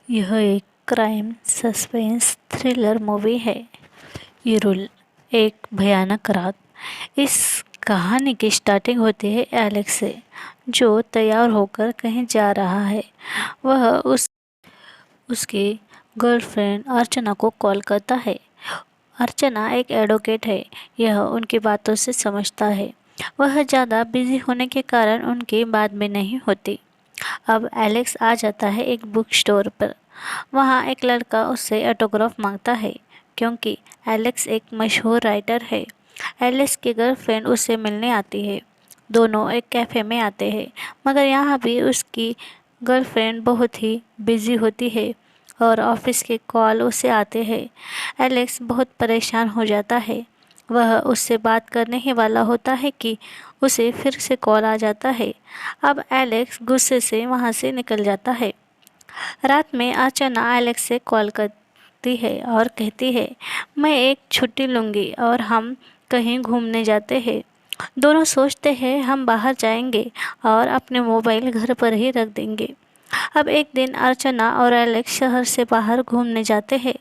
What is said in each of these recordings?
यह एक crime suspense thriller movie है। यूरुल, एक भयानक रात। इस कहानी की स्टार्टिंग होती है एलेक्स से, जो तैयार होकर कहीं जा रहा है। वह उसकी गर्लफ्रेंड अर्चना को कॉल करता है। अर्चना एक एडवोकेट है, यह उनकी बातों से समझता है। वह ज़्यादा बिजी होने के कारण उनकी बात भी नहीं होती। अब एलेक्स आ जाता है एक बुक स्टोर पर। वहाँ एक लड़का उससे ऑटोग्राफ मांगता है, क्योंकि एलेक्स एक मशहूर राइटर है। एलेक्स की गर्लफ्रेंड उससे मिलने आती है। दोनों एक कैफ़े में आते हैं, मगर यहाँ भी उसकी गर्लफ्रेंड बहुत ही बिजी होती है और ऑफिस के कॉल उसे आते हैं। एलेक्स बहुत परेशान हो जाता है। वह उससे बात करने ही वाला होता है कि उसे फिर से कॉल आ जाता है। अब एलेक्स गुस्से से वहाँ से निकल जाता है। रात में अर्चना एलेक्स से कॉल करती है और कहती है, मैं एक छुट्टी लूँगी और हम कहीं घूमने जाते हैं। दोनों सोचते हैं हम बाहर जाएंगे और अपने मोबाइल घर पर ही रख देंगे। अब एक दिन अर्चना और एलेक्स शहर से बाहर घूमने जाते हैं।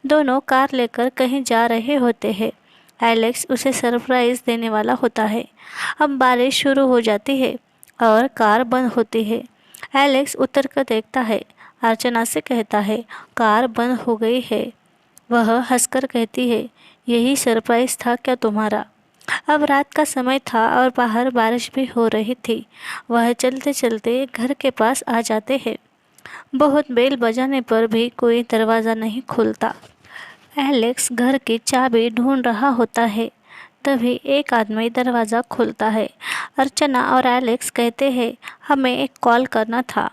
दोनों कार लेकर कहीं जा रहे होते हैं। एलेक्स उसे सरप्राइज़ देने वाला होता है। अब बारिश शुरू हो जाती है और कार बंद होती है। एलेक्स उतर कर देखता है। अर्चना से कहता है, कार बंद हो गई है। वह हंसकर कहती है, यही सरप्राइज़ था क्या तुम्हारा? अब रात का समय था और बाहर बारिश भी हो रही थी। वह चलते चलते घर के पास आ जाते हैं। बहुत बेल बजाने पर भी कोई दरवाज़ा नहीं खुलता। एलेक्स घर की चाबी ढूंढ रहा होता है। तभी एक आदमी दरवाज़ा खोलता है। अर्चना और एलेक्स कहते हैं, हमें एक कॉल करना था।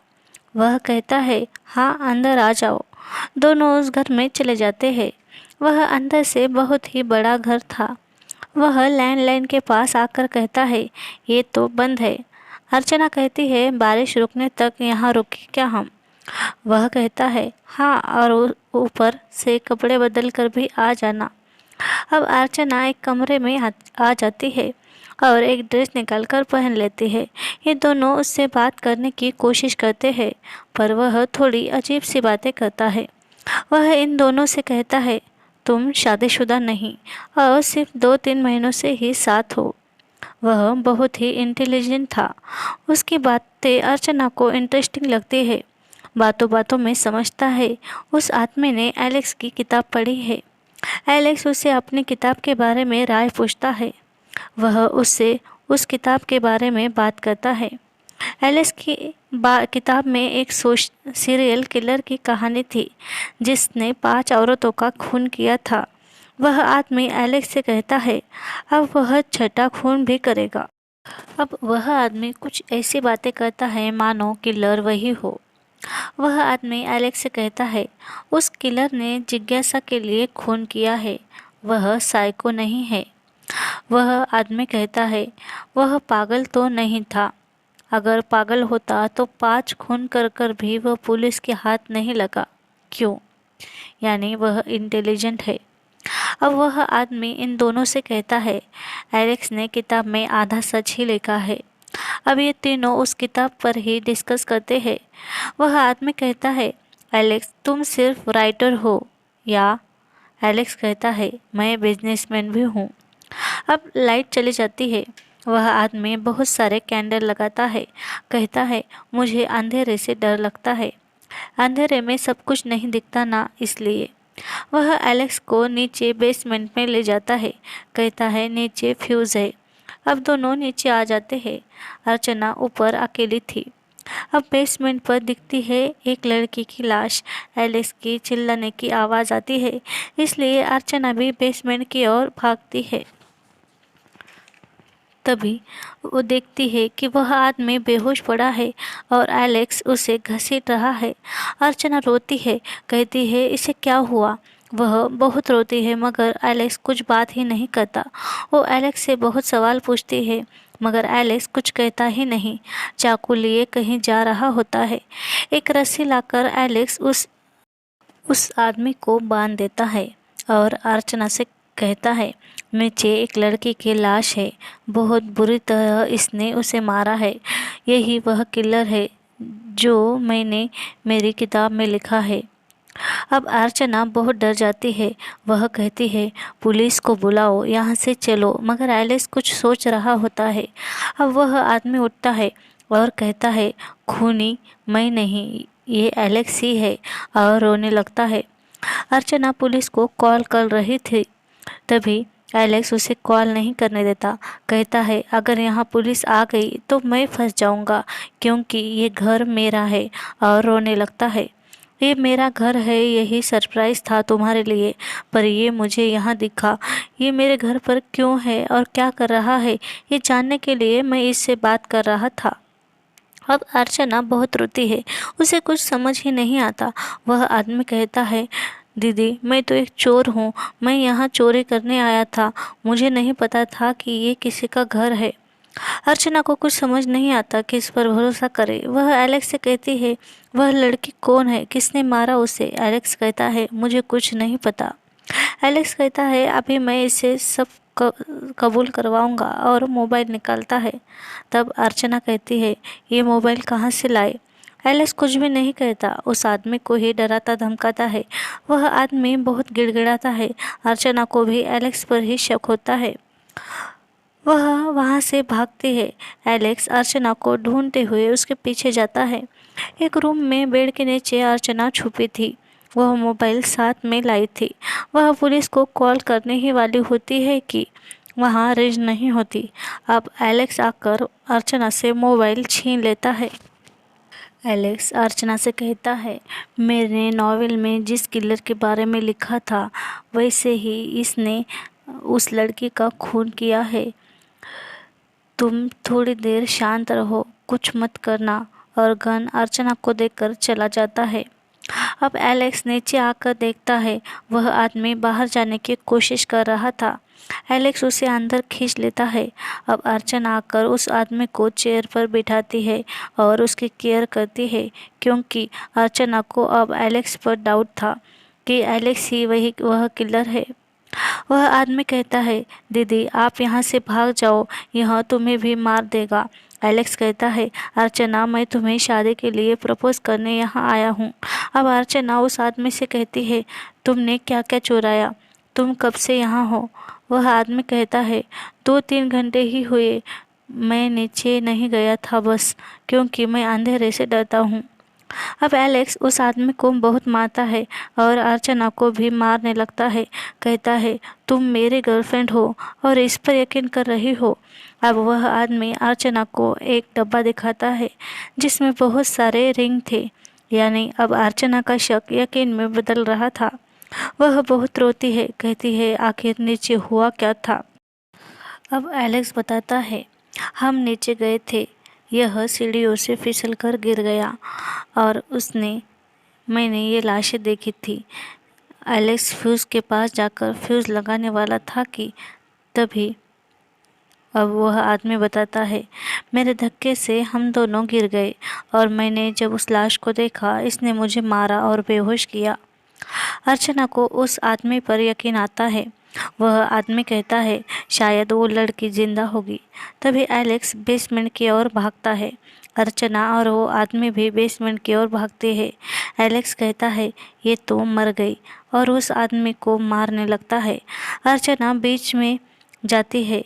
वह कहता है, हाँ अंदर आ जाओ। दोनों उस घर में चले जाते हैं। वह अंदर से बहुत ही बड़ा घर था। वह लैंडलाइन के पास आकर कहता है, ये तो बंद है। अर्चना कहती है, बारिश रुकने तक यहाँ रुके क्या हम? वह कहता है, हाँ, और ऊपर से कपड़े बदल कर भी आ जाना। अब अर्चना एक कमरे में आ जाती है और एक ड्रेस निकाल कर पहन लेती है। ये दोनों उससे बात करने की कोशिश करते हैं, पर वह थोड़ी अजीब सी बातें करता है। वह इन दोनों से कहता है, तुम शादीशुदा नहीं और सिर्फ 2-3 महीनों से ही साथ हो। वह बहुत ही इंटेलिजेंट था। उसकी बातें अर्चना को इंटरेस्टिंग लगती है। बातों बातों में समझता है उस आदमी ने एलेक्स की किताब पढ़ी है। एलेक्स उससे अपनी किताब के बारे में राय पूछता है। वह उससे उस किताब के बारे में बात करता है। एलेक्स की किताब में एक सीरियल किलर की कहानी थी, जिसने 5 औरतों का खून किया था। वह आदमी एलेक्स से कहता है, अब वह छठा खून भी करेगा। अब वह आदमी कुछ ऐसी बातें करता है मानो किलर वही हो। वह आदमी एलेक्स से कहता है, उस किलर ने जिज्ञासा के लिए खून किया है, वह साइको नहीं है। वह आदमी कहता है, वह पागल तो नहीं था। अगर पागल होता तो 5 खून कर कर भी वह पुलिस के हाथ नहीं लगा। क्यों? यानी वह इंटेलिजेंट है। अब वह आदमी इन दोनों से कहता है, एलेक्स ने किताब में आधा सच ही लिखा है। अब ये तीनों उस किताब पर ही डिस्कस करते हैं। वह आदमी कहता है, एलेक्स तुम सिर्फ राइटर हो या? एलेक्स कहता है, मैं बिजनेसमैन भी हूँ। अब लाइट चली जाती है। वह आदमी बहुत सारे कैंडल लगाता है। कहता है, मुझे अंधेरे से डर लगता है। अंधेरे में सब कुछ नहीं दिखता ना, इसलिए। वह एलेक्स को नीचे बेसमेंट में ले जाता है। कहता है, नीचे फ्यूज़ है। अब दोनों नीचे आ जाते हैं। अर्चना ऊपर अकेली थी। अब बेसमेंट पर दिखती है एक लड़की की लाश। एलेक्स की चिल्लाने की आवाज़ आती है, इसलिए अर्चना भी बेसमेंट की ओर भागती है। तभी वो देखती है कि वह आदमी बेहोश पड़ा है और एलेक्स उसे घसीट रहा है। अर्चना रोती है, कहती है, इसे क्या हुआ? वह बहुत रोती है, मगर एलेक्स कुछ बात ही नहीं करता। वो एलेक्स से बहुत सवाल पूछती है, मगर एलेक्स कुछ कहता ही नहीं। चाकू लिए कहीं जा रहा होता है। एक रस्सी लाकर एलेक्स उस आदमी को बांध देता है और अर्चना से कहता है, नीचे एक लड़की की लाश है। बहुत बुरी तरह इसने उसे मारा है। यही वह किलर है जो मैंने मेरी किताब में लिखा है। अब अर्चना बहुत डर जाती है। वह कहती है, पुलिस को बुलाओ, यहाँ से चलो। मगर एलेक्स कुछ सोच रहा होता है। अब वह आदमी उठता है और कहता है, खूनी मैं नहीं, ये एलेक्स ही है, और रोने लगता है। अर्चना पुलिस को कॉल कर रही थी, तभी एलेक्स उसे कॉल नहीं करने देता। कहता है, अगर यहाँ पुलिस आ गई तो मैं फंस जाऊँगा, क्योंकि ये घर मेरा है। और रोने लगता है, ये मेरा घर है, यही सरप्राइज था तुम्हारे लिए, पर ये मुझे यहाँ दिखा। ये मेरे घर पर क्यों है और क्या कर रहा है, ये जानने के लिए मैं इससे बात कर रहा था। अब अर्चना बहुत रोती है, उसे कुछ समझ ही नहीं आता। वह आदमी कहता है, दीदी मैं तो एक चोर हूँ, मैं यहाँ चोरी करने आया था, मुझे नहीं पता था कि ये किसी का घर है। अर्चना को कुछ समझ नहीं आता कि इस पर भरोसा करे। वह एलेक्स से कहती है, वह लड़की कौन है, किसने मारा उसे। एलेक्स कहता है, मुझे कुछ नहीं पता। एलेक्स कहता है, अभी मैं इसे सब कबूल करवाऊंगा, और मोबाइल निकालता है। तब अर्चना कहती है, ये मोबाइल कहाँ से लाए। एलेक्स कुछ भी नहीं कहता, उस आदमी को ही डराता धमकाता है। वह आदमी बहुत गिड़गिड़ाता है। अर्चना को भी एलेक्स पर ही शक होता है। वह वहाँ से भागती है। एलेक्स अर्चना को ढूंढते हुए उसके पीछे जाता है। एक रूम में बेड के नीचे अर्चना छुपी थी। वह मोबाइल साथ में लाई थी। वह पुलिस को कॉल करने ही वाली होती है कि वहाँ रेंज नहीं होती। अब एलेक्स आकर अर्चना से मोबाइल छीन लेता है। एलेक्स अर्चना से कहता है, मैंने नॉवेल में जिस किलर के बारे में लिखा था, वैसे ही इसने उस लड़की का खून किया है। तुम थोड़ी देर शांत रहो, कुछ मत करना। और गन अर्चना को देकर चला जाता है। अब एलेक्स नीचे आकर देखता है, वह आदमी बाहर जाने की कोशिश कर रहा था। एलेक्स उसे अंदर खींच लेता है। अब अर्चना आकर उस आदमी को चेयर पर बिठाती है और उसकी केयर करती है, क्योंकि अर्चना को अब एलेक्स पर डाउट था कि एलेक्स ही वह किलर है। वह आदमी कहता है, दीदी आप यहाँ से भाग जाओ, यह तुम्हें भी मार देगा। एलेक्स कहता है, अर्चना मैं तुम्हें शादी के लिए प्रपोज करने यहाँ आया हूँ। अब अर्चना उस आदमी से कहती है, तुमने क्या क्या चुराया, तुम कब से यहाँ हो। वह आदमी कहता है, 2-3 घंटे ही हुए, मैं नीचे नहीं गया था बस, क्योंकि मैं अंधेरे से डरता हूँ। अब एलेक्स उस आदमी को बहुत मारता है और अर्चना को भी मारने लगता है। कहता है, तुम मेरी गर्लफ्रेंड हो और इस पर यकीन कर रही हो। अब वह आदमी अर्चना को एक डब्बा दिखाता है जिसमें बहुत सारे रिंग थे। यानी अब अर्चना का शक यकीन में बदल रहा था। वह बहुत रोती है, कहती है, आखिर नीचे हुआ क्या था। अब एलेक्स बताता है, हम नीचे गए थे, यह सीढ़ियों से फिसलकर गिर गया और मैंने ये लाशें देखी थी। एलेक्स फ्यूज़ के पास जाकर फ्यूज़ लगाने वाला था कि तभी अब वह आदमी बताता है, मेरे धक्के से हम दोनों गिर गए और मैंने जब उस लाश को देखा, इसने मुझे मारा और बेहोश किया। अर्चना को उस आदमी पर यकीन आता है। वह आदमी कहता है, शायद वो लड़की जिंदा होगी। तभी एलेक्स बेसमेंट की ओर भागता है। अर्चना और वो आदमी भी बेसमेंट की ओर भागते हैं। एलेक्स कहता है, ये तो मर गई, और उस आदमी को मारने लगता है। अर्चना बीच में जाती है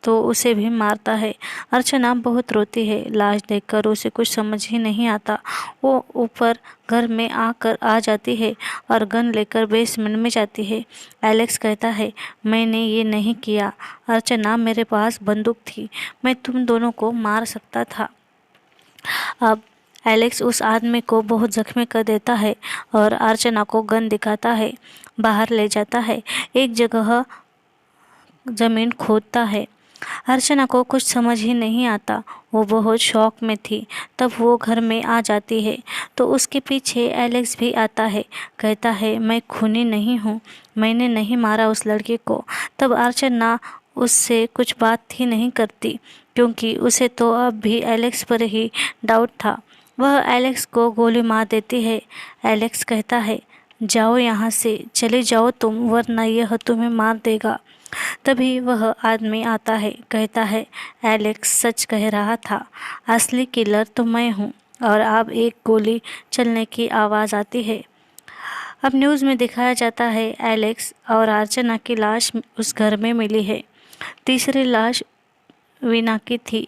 तो उसे भी मारता है। अर्चना बहुत रोती है। लाश देखकर उसे कुछ समझ ही नहीं आता। वो ऊपर घर में आ जाती है और गन लेकर बेसमेंट में जाती है। एलेक्स कहता है, मैंने ये नहीं किया अर्चना, मेरे पास बंदूक थी, मैं तुम दोनों को मार सकता था। अब एलेक्स उस आदमी को बहुत जख्मी कर देता है और अर्चना को गन दिखाता है। बाहर ले जाता है, एक जगह ज़मीन खोदता है। अर्चना को कुछ समझ ही नहीं आता। वो बहुत शौक में थी। तब वो घर में आ जाती है तो उसके पीछे एलेक्स भी आता है। कहता है, मैं खूनी नहीं हूँ, मैंने नहीं मारा उस लड़के को। तब अर्चना उससे कुछ बात ही नहीं करती, क्योंकि उसे तो अब भी एलेक्स पर ही डाउट था। वह एलेक्स को गोली मार देती है। एलेक्स कहता है, जाओ यहाँ से, चले जाओ तुम, वरना यह तुम्हें मार देगा। तभी वह आदमी आता है, कहता है, एलेक्स सच कह रहा था, असली किलर तो मैं हूँ। और अब एक गोली चलने की आवाज़ आती है। अब न्यूज़ में दिखाया जाता है एलेक्स और अर्चना की लाश उस घर में मिली है। तीसरी लाश वीना की थी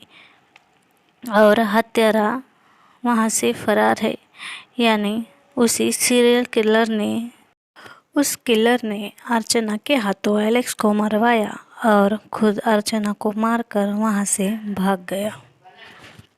और हत्यारा वहाँ से फरार है। यानी उसी सीरियल किलर ने अर्चना के हाथों एलेक्स को मरवाया और खुद अर्चना को मारकर वहाँ से भाग गया।